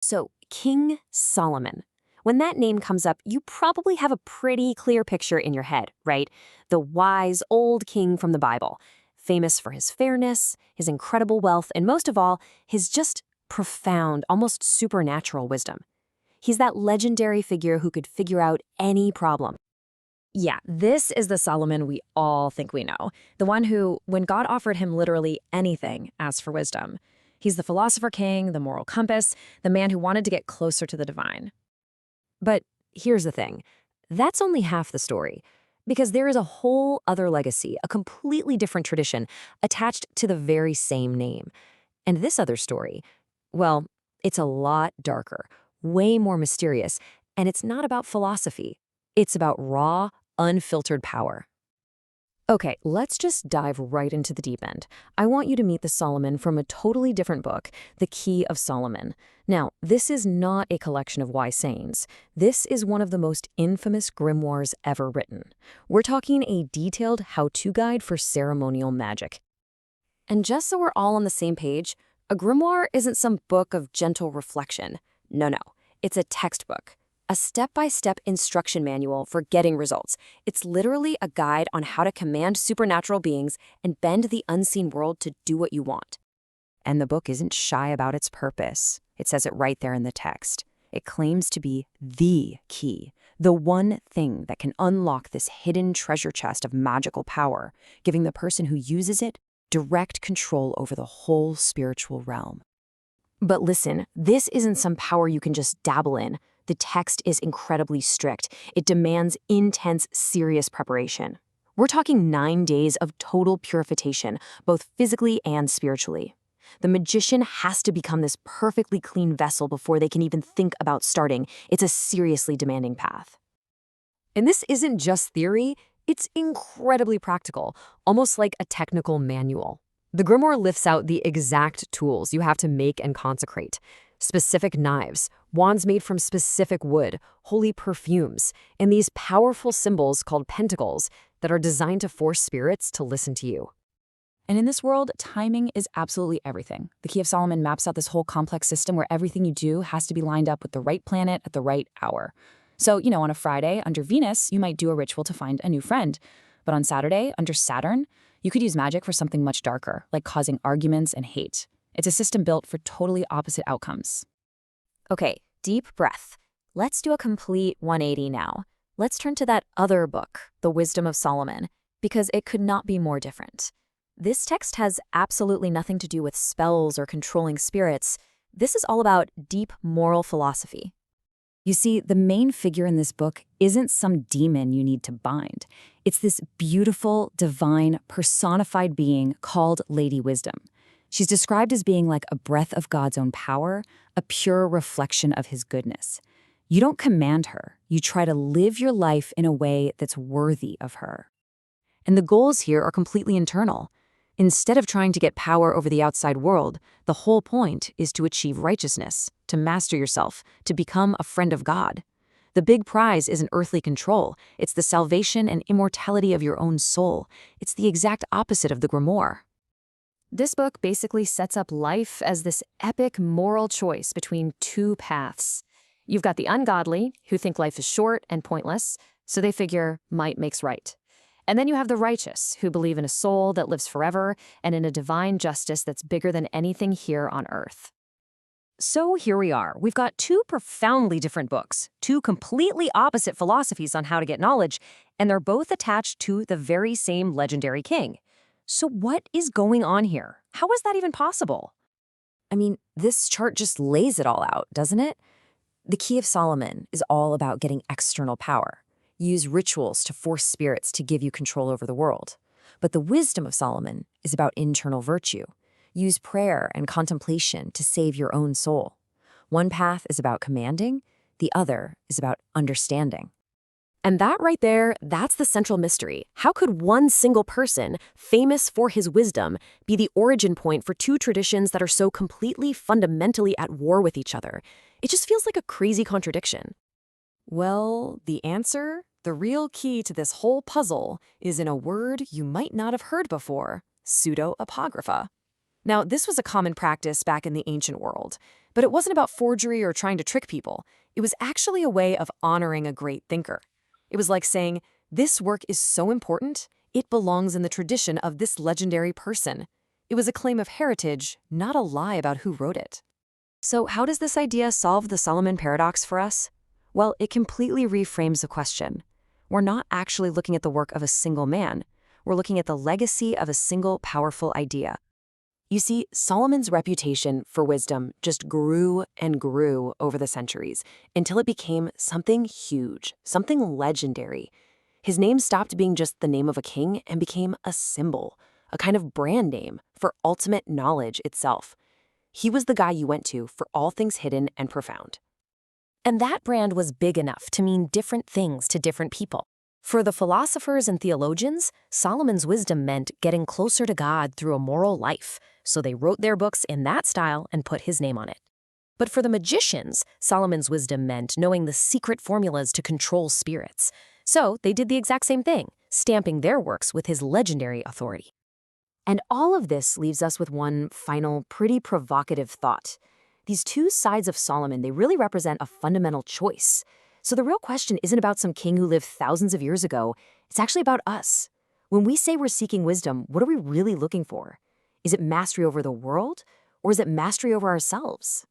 So, King Solomon. When that name comes up, you probably have a pretty clear picture in your head, right? The wise old king from the Bible, famous for his fairness, his incredible wealth, and most of all, his just profound, almost supernatural wisdom. He's that legendary figure who could figure out any problem. Yeah, this is the Solomon we all think we know. The one who, when God offered him literally anything, asked for wisdom. He's the philosopher king, the moral compass, the man who wanted to get closer to the divine. But here's the thing. That's only half the story. Because there is a whole other legacy, a completely different tradition, attached to the very same name. And this other story, well, it's a lot darker, way more mysterious, and it's not about philosophy. It's about raw, unfiltered power. Okay, let's just dive right into the deep end. I want you to meet the Solomon from a totally different book, The Key of Solomon. Now, this is not a collection of wise sayings. This is one of the most infamous grimoires ever written. We're talking a detailed how-to guide for ceremonial magic. And just so we're all on the same page, a grimoire isn't some book of gentle reflection. No, it's a textbook. A step-by-step instruction manual for getting results. It's literally a guide on how to command supernatural beings and bend the unseen world to do what you want. And the book isn't shy about its purpose. It says it right there in the text. It claims to be the key, the one thing that can unlock this hidden treasure chest of magical power, giving the person who uses it direct control over the whole spiritual realm. But listen, this isn't some power you can just dabble in. The text is incredibly strict. It demands intense, serious preparation. We're talking 9 days of total purification, both physically and spiritually. The magician has to become this perfectly clean vessel before they can even think about starting. It's a seriously demanding path. And this isn't just theory, it's incredibly practical, almost like a technical manual. The grimoire lifts out the exact tools you have to make and consecrate. Specific knives, wands made from specific wood, holy perfumes, and these powerful symbols called pentacles that are designed to force spirits to listen to you. And in this world, timing is absolutely everything. The Key of Solomon maps out this whole complex system where everything you do has to be lined up with the right planet at the right hour. So, on a Friday, under Venus, you might do a ritual to find a new friend. But on Saturday, under Saturn, you could use magic for something much darker, like causing arguments and hate. It's a system built for totally opposite outcomes. Okay, deep breath. Let's do a complete 180 now. Let's turn to that other book, The Wisdom of Solomon, because it could not be more different. This text has absolutely nothing to do with spells or controlling spirits. This is all about deep moral philosophy. You see, the main figure in this book isn't some demon you need to bind. It's this beautiful, divine, personified being called Lady Wisdom. She's described as being like a breath of God's own power, a pure reflection of his goodness. You don't command her. You try to live your life in a way that's worthy of her. And the goals here are completely internal. Instead of trying to get power over the outside world, the whole point is to achieve righteousness, to master yourself, to become a friend of God. The big prize isn't earthly control. It's the salvation and immortality of your own soul. It's the exact opposite of the grimoire. This book basically sets up life as this epic moral choice between two paths. You've got the ungodly, who think life is short and pointless, so they figure might makes right. And then you have the righteous, who believe in a soul that lives forever and in a divine justice that's bigger than anything here on earth. So here we are. We've got two profoundly different books, two completely opposite philosophies on how to get knowledge, and they're both attached to the very same legendary king. So what is going on here? How is that even possible? I mean, this chart just lays it all out, doesn't it? The Key of Solomon is all about getting external power. Use rituals to force spirits to give you control over the world. But the Wisdom of Solomon is about internal virtue. Use prayer and contemplation to save your own soul. One path is about commanding, the other is about understanding. And that right there, that's the central mystery. How could one single person, famous for his wisdom, be the origin point for two traditions that are so completely fundamentally at war with each other? It just feels like a crazy contradiction. Well, the answer, the real key to this whole puzzle, is in a word you might not have heard before: pseudo-apocrypha. Now, this was a common practice back in the ancient world, but it wasn't about forgery or trying to trick people. It was actually a way of honoring a great thinker. It was like saying, this work is so important, it belongs in the tradition of this legendary person. It was a claim of heritage, not a lie about who wrote it. So how does this idea solve the Solomon paradox for us? Well, it completely reframes the question. We're not actually looking at the work of a single man. We're looking at the legacy of a single powerful idea. You see, Solomon's reputation for wisdom just grew and grew over the centuries until it became something huge, something legendary. His name stopped being just the name of a king and became a symbol, a kind of brand name for ultimate knowledge itself. He was the guy you went to for all things hidden and profound. And that brand was big enough to mean different things to different people. For the philosophers and theologians, Solomon's wisdom meant getting closer to God through a moral life, so they wrote their books in that style and put his name on it. But for the magicians, Solomon's wisdom meant knowing the secret formulas to control spirits. So they did the exact same thing, stamping their works with his legendary authority. And all of this leaves us with one final, pretty provocative thought. These two sides of Solomon, they really represent a fundamental choice. So the real question isn't about some king who lived thousands of years ago. It's actually about us. When we say we're seeking wisdom, what are we really looking for? Is it mastery over the world, or is it mastery over ourselves?